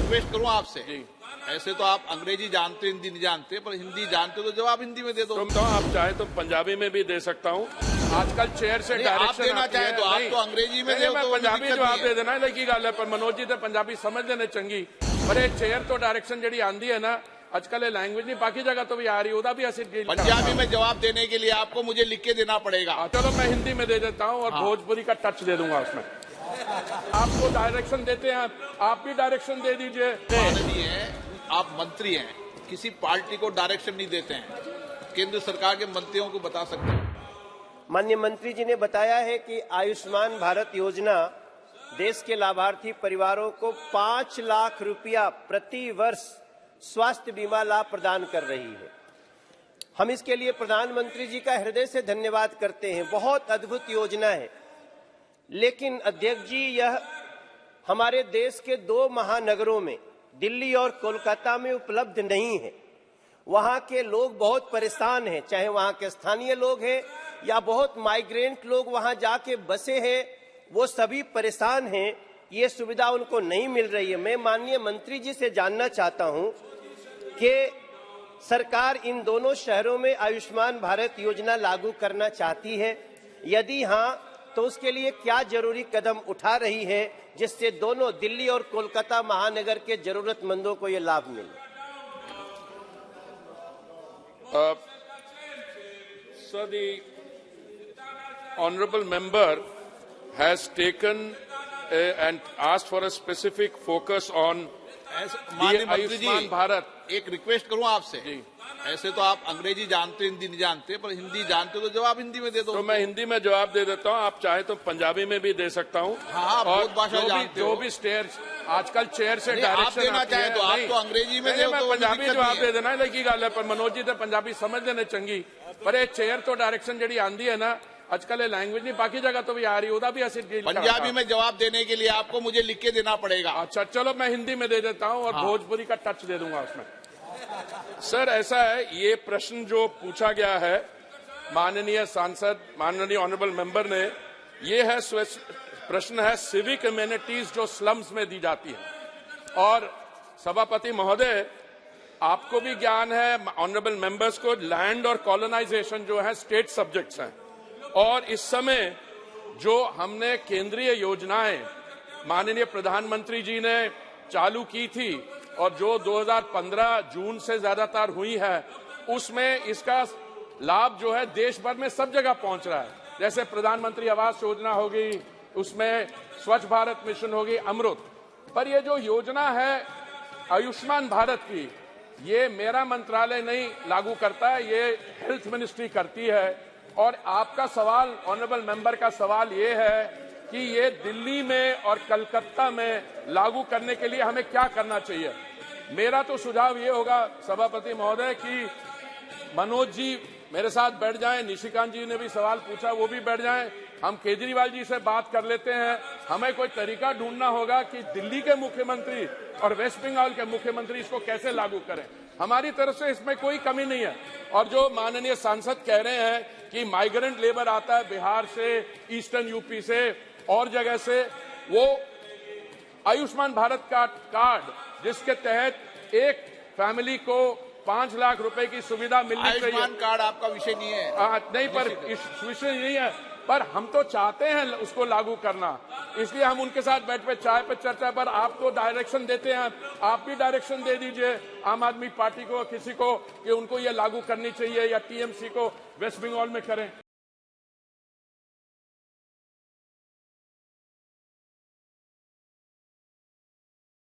Request करूं आपसे जी, ऐसे तो आप अंग्रेजी जानते हिंदी नहीं जानते, पर हिंदी जानते तो जवाब हिंदी में दे दो। तो आप चाहे तो पंजाबी में भी दे सकता हूँ। आजकल चेयर से डायरेक्शन आप देना चाहे तो आप तो अंग्रेजी में दे, मैं पंजाबी जवाब दे देना लगी गल है, पर मनोज जी तो पंजाबी समझ लेने चंगी। पर ये चेयर तो डायरेक्शन जी आंदी है ना आजकल, लैंग्वेज नहीं बाकी जगह तो भी आ रही है, भी असर पंजाबी में जवाब देने के लिए आपको मुझे लिख के देना पड़ेगा। चलो मैं हिंदी में दे देता हूँ और भोजपुरी का टच दे दूंगा उसमें। आपको डायरेक्शन देते हैं, आप भी डायरेक्शन दे दीजिए। आप मंत्री हैं, किसी पार्टी को डायरेक्शन नहीं देते हैं, केंद्र सरकार के मंत्रियों को बता सकते हैं। माननीय मंत्री जी ने बताया है कि आयुष्मान भारत योजना देश के लाभार्थी परिवारों को 5 लाख रुपया प्रति वर्ष स्वास्थ्य बीमा लाभ प्रदान कर रही है। हम इसके लिए प्रधानमंत्री जी का हृदय से धन्यवाद करते हैं। बहुत अद्भुत योजना है, लेकिन अध्यक्ष जी यह हमारे देश के 2 महानगरों में दिल्ली और कोलकाता में उपलब्ध नहीं है। वहां के लोग बहुत परेशान हैं, चाहे वहां के स्थानीय लोग हैं या बहुत माइग्रेंट लोग वहां जाके बसे हैं, वो सभी परेशान हैं। ये सुविधा उनको नहीं मिल रही है। मैं माननीय मंत्री जी से जानना चाहता हूं कि सरकार इन दोनों शहरों में आयुष्मान भारत योजना लागू करना चाहती है, यदि हां तो उसके लिए क्या जरूरी कदम उठा रही है जिससे दोनों दिल्ली और कोलकाता महानगर के जरूरतमंदों को ये लाभ मिले। Sir, the honourable member has taken and asked for a specific focus on Ayushman Bharat. एक रिक्वेस्ट करूं आपसे जी, ऐसे तो आप अंग्रेजी जानते हिंदी नहीं जानते, पर हिंदी जानते तो जवाब हिंदी में दे दो। तो मैं हिंदी में जवाब दे देता हूँ, आप चाहे तो पंजाबी में भी दे सकता हूँ। हाँ, बहुत भाषा जानते हो। जो भी स्टेयर आजकल चेयर से डायरेक्शन देना चाहे तो आप तो अंग्रेजी में दे, मैं पंजाबी जवाब दे देना लगी गल है, पर मनोज जी तो पंजाबी समझ लेने चंगी। पर ये चेयर तो डायरेक्शन जी आंदी है ना आजकल, लैंग्वेज नहीं बाकी जगह तो भी आ रही है, भी असर पंजाबी में जवाब देने के लिए आपको मुझे लिख के देना पड़ेगा। अच्छा चलो मैं हिंदी में दे देता हूँ और भोजपुरी का टच दे दूंगा उसमें। सर ऐसा है, ये प्रश्न जो पूछा गया है माननीय सांसद, माननीय ऑनरेबल मेंबर ने, ये है प्रश्न है सिविक इम्यूनिटीज जो स्लम्स में दी जाती है। और सभापति महोदय आपको भी ज्ञान है, ऑनरेबल मेंबर्स को, लैंड और कॉलोनाइजेशन जो है स्टेट सब्जेक्ट्स हैं। और इस समय जो हमने केंद्रीय योजनाएं माननीय प्रधानमंत्री जी ने चालू की थी और जो 2015 जून से ज्यादातर हुई है, उसमें इसका लाभ जो है देश भर में सब जगह पहुंच रहा है। जैसे प्रधानमंत्री आवास योजना होगी, उसमें स्वच्छ भारत मिशन होगी, अमृत। पर ये जो योजना है आयुष्मान भारत की, ये मेरा मंत्रालय नहीं लागू करता है, ये हेल्थ मिनिस्ट्री करती है। और आपका सवाल, ऑनरेबल मेंबर का सवाल ये है कि ये दिल्ली में और कलकत्ता में लागू करने के लिए हमें क्या करना चाहिए। मेरा तो सुझाव ये होगा सभापति महोदय कि मनोज जी मेरे साथ बैठ जाएं, निशिकांत जी ने भी सवाल पूछा, वो भी बैठ जाएं, हम केजरीवाल जी से बात कर लेते हैं। हमें कोई तरीका ढूंढना होगा कि दिल्ली के मुख्यमंत्री और वेस्ट बंगाल के मुख्यमंत्री इसको कैसे लागू करें। हमारी तरफ से इसमें कोई कमी नहीं है। और जो माननीय सांसद कह रहे हैं कि माइग्रेंट लेबर आता है बिहार से, ईस्टर्न यूपी से और जगह से, वो आयुष्मान भारत का कार्ड जिसके तहत एक फैमिली को 5 लाख रुपए की सुविधा मिलनी चाहिए। आयुष्मान कार्ड आपका विषय नहीं है। नहीं, पर इस विषय नहीं है, पर हम तो चाहते हैं उसको लागू करना, इसलिए हम उनके साथ बैठ पे चाय पे चर्चा। पर आप तो डायरेक्शन देते हैं, आप भी डायरेक्शन दे दीजिए आम आदमी पार्टी को, किसी को, कि उनको ये लागू करनी चाहिए या टीएमसी को वेस्ट बंगाल में करें।